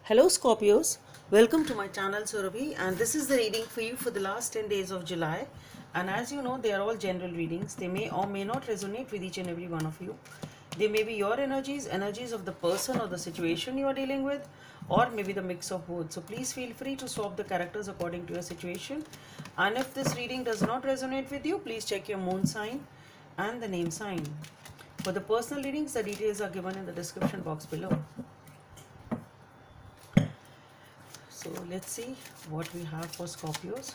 Hello Scorpios, welcome to my channel Surabhi, and this is the reading for you for the last 10 days of July. And as you know, they are all general readings. They may or may not resonate with each and every one of you. They may be your energies of the person or the situation you are dealing with, or maybe the mix of both. So please feel free to swap the characters according to your situation. And if this reading does not resonate with you, please check your moon sign and the name sign. For the personal readings, the details are given in the description box below. So let's see what we have for Scorpios.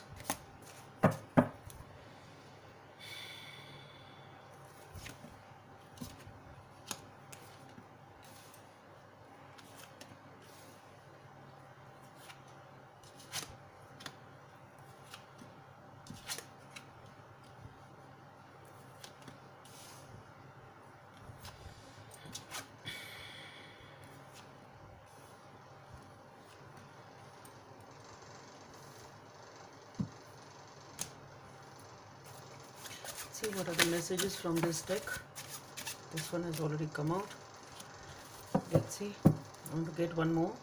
See what are the messages from this deck. This one has already come out. Let's see. I want to get one more.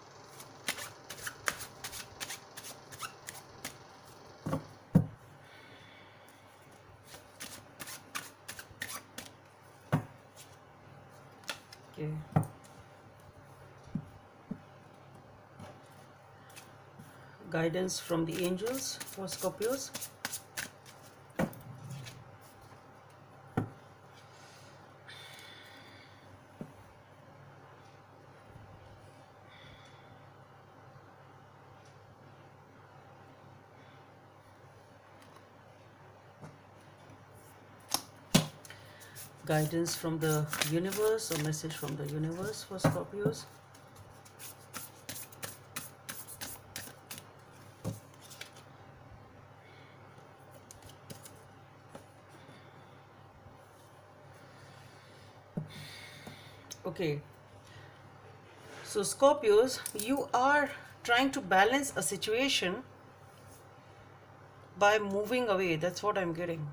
Okay. Guidance from the angels for Scorpios. Guidance from the universe, or message from the universe for Scorpios. Okay, so Scorpios, you are trying to balance a situation by moving away. That's what I'm getting.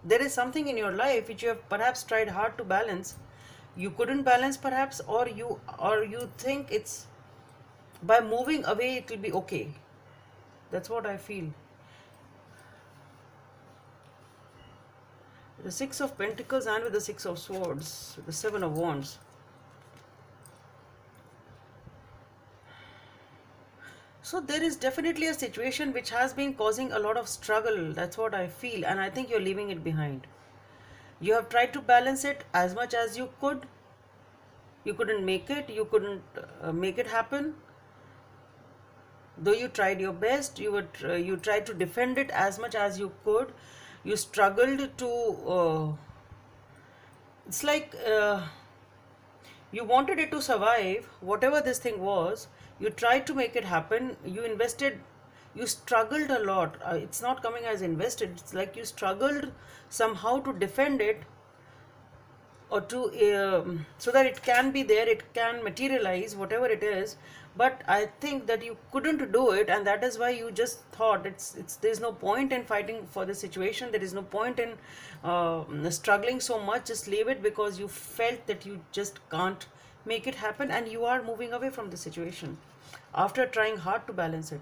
There is something in your life which you have perhaps tried hard to balance. You couldn't balance perhaps, or you think it's by moving away it will be okay. That's what I feel. The Six of Pentacles and with the Six of Swords, the Seven of Wands. So there is definitely a situation which has been causing a lot of struggle. That's what I feel, and I think you're leaving it behind. You have tried to balance it as much as you could. You couldn't make it. You couldn't make it happen. Though you tried your best, you tried to defend it as much as you could. You struggled to. It's like you wanted it to survive. Whatever this thing was, you tried to make it happen. You invested. You struggled a lot. It's not coming as invested. It's like you struggled somehow to defend it, or to so that it can be there, it can materialize, whatever it is. But I think that you couldn't do it, and that is why you just thought it's there's no point in fighting for the situation. There is no point in struggling so much. Just leave it, because you felt that you just can't make it happen, and you are moving away from the situation after trying hard to balance it.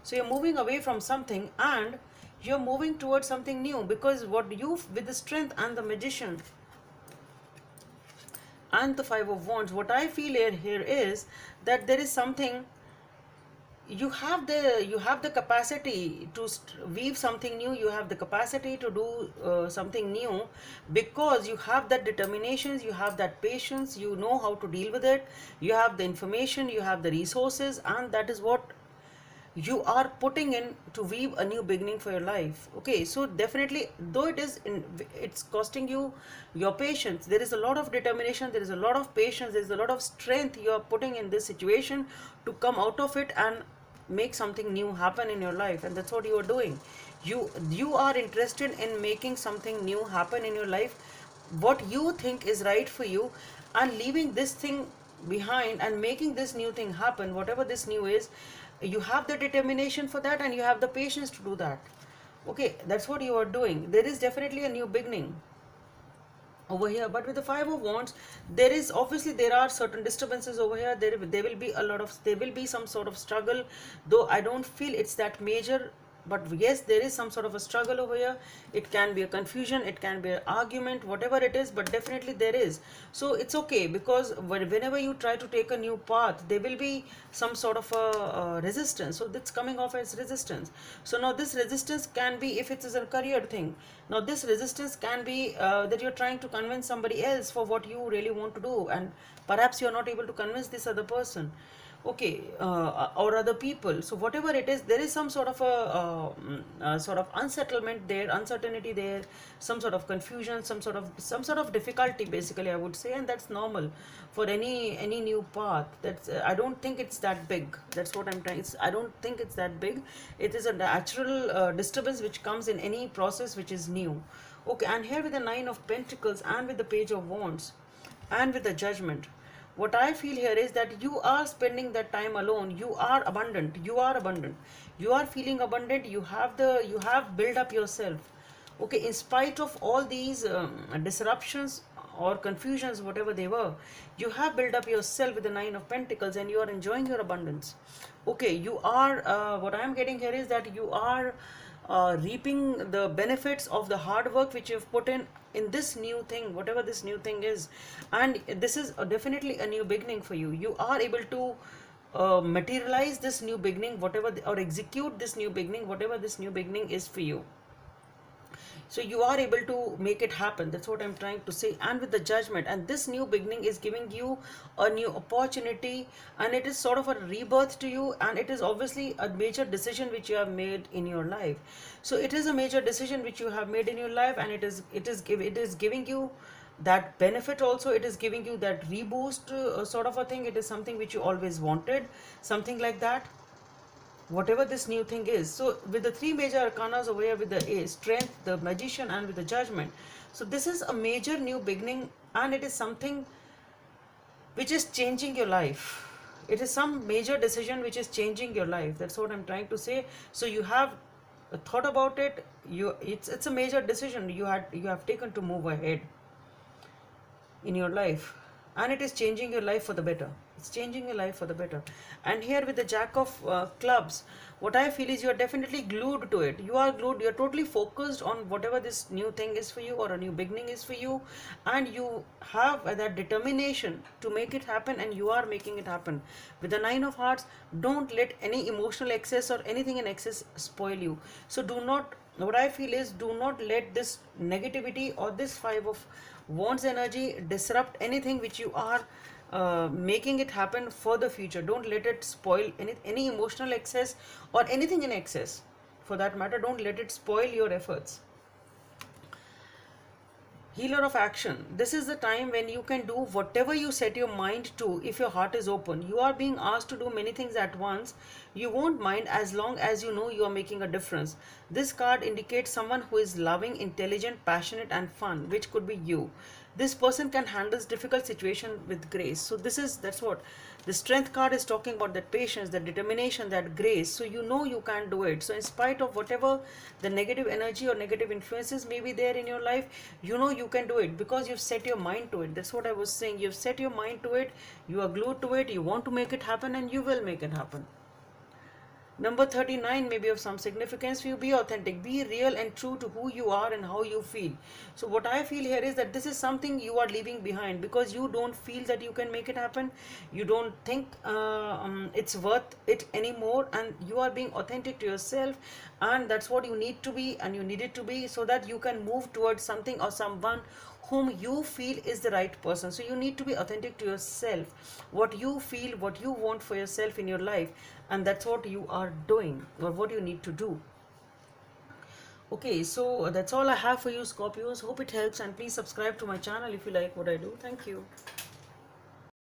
So you're moving away from something, and you're moving towards something new, because what you, with the Strength and the Magician and the Five of Wands, what I feel here is that there is something, you have the capacity to weave something new. You have the capacity to do something new, because you have that determination, you have that patience, you know how to deal with it, you have the information, you have the resources, and that is what you are putting in to weave a new beginning for your life. Okay, so definitely, though it's costing you your patience, there is a lot of determination, there is a lot of patience, there is a lot of strength you are putting in this situation to come out of it and make something new happen in your life. And that's what you are doing. You are interested in making something new happen in your life, what you think is right for you, and leaving this thing behind and making this new thing happen, whatever this new is. You have the determination for that, and you have the patience to do that. Okay, that's what you are doing. There is definitely a new beginning. over here. But with the Five of Wands, there is obviously, there are certain disturbances over here. There will be a lot of, there will be some sort of struggle, though I don't feel it's that major. But yes, there is some sort of a struggle over here. It can be a confusion, it can be an argument, whatever it is, but definitely there is. So it's okay, because whenever you try to take a new path, there will be some sort of a resistance. So that's coming off as resistance. So now this resistance can be, if it is a career thing, now this resistance can be that you're trying to convince somebody else for what you really want to do, and perhaps you're not able to convince this other person, okay, or other people. So whatever it is, there is some sort of a sort of unsettlement there, uncertainty there, some sort of confusion, some sort of difficulty, basically, I would say. And that's normal for any new path. That's I don't think it's that big. That's what I'm trying, I don't think it's that big. It is a natural disturbance which comes in any process which is new. Okay, and here with the Nine of Pentacles and with the Page of Wands and with the Judgment, what I feel here is that you are spending that time alone. You are abundant, you are abundant, you are feeling abundant. You have built up yourself, okay, in spite of all these disruptions or confusions, whatever they were. You have built up yourself with the Nine of Pentacles, and you are enjoying your abundance. Okay, you are what I am getting here is that you are reaping the benefits of the hard work which you've put in this new thing, whatever this new thing is. And this is definitely a new beginning for you. You are able to materialize this new beginning, whatever or execute this new beginning, whatever this new beginning is for you. So you are able to make it happen. That's what I'm trying to say. And with the Judgment, and this new beginning is giving you a new opportunity, and it is sort of a rebirth to you, and it is obviously a major decision which you have made in your life. So it is a major decision which you have made in your life, and it is giving you that benefit also. It is giving you that reboost sort of a thing. It is something which you always wanted, something like that, whatever this new thing is. So with the three major arcanas over here, with the Strength, the Magician, and with the Judgment, so this is a major new beginning, and it is something which is changing your life. It is some major decision which is changing your life. That's what I'm trying to say. So you have thought about it. It's a major decision you have taken to move ahead in your life, and it is changing your life for the better. It's changing your life for the better. And here with the Jack of clubs, what I feel is you are definitely glued to it. You are glued, you're totally focused on whatever this new thing is for you, or a new beginning is for you, and you have that determination to make it happen, and you are making it happen. With the Nine of Hearts, don't let any emotional excess or anything in excess spoil you. So do not, what I feel is, do not let this negativity or this Five of Wands energy disrupt anything which you are making it happen for the future. Don't let it spoil any emotional excess or anything in excess for that matter. Don't let it spoil your efforts. Healer of action. This is the time when you can do whatever you set your mind to if your heart is open. You are being asked to do many things at once. You won't mind as long as you know you are making a difference. This card indicates someone who is loving, intelligent, passionate, and fun, which could be you. This person can handle difficult situation with grace. So that's what the Strength card is talking about, that patience, that determination, that grace. So you know you can do it. So in spite of whatever the negative energy or negative influences may be there in your life, you know you can do it because you've set your mind to it. That's what I was saying. You've set your mind to it, you are glued to it, you want to make it happen, and you will make it happen. Number 39 may be of some significance for you. Be authentic, be real and true to who you are and how you feel. So what I feel here is that this is something you are leaving behind because you don't feel that you can make it happen. You don't think it's worth it anymore, and you are being authentic to yourself, and that's what you need to be, and you need it to be, so that you can move towards something or someone whom you feel is the right person. So you need to be authentic to yourself, what you feel, what you want for yourself in your life, and that's what you are doing, or what you need to do. Okay, so that's all I have for you, Scorpios. Hope it helps, and please subscribe to my channel if you like what I do. Thank you.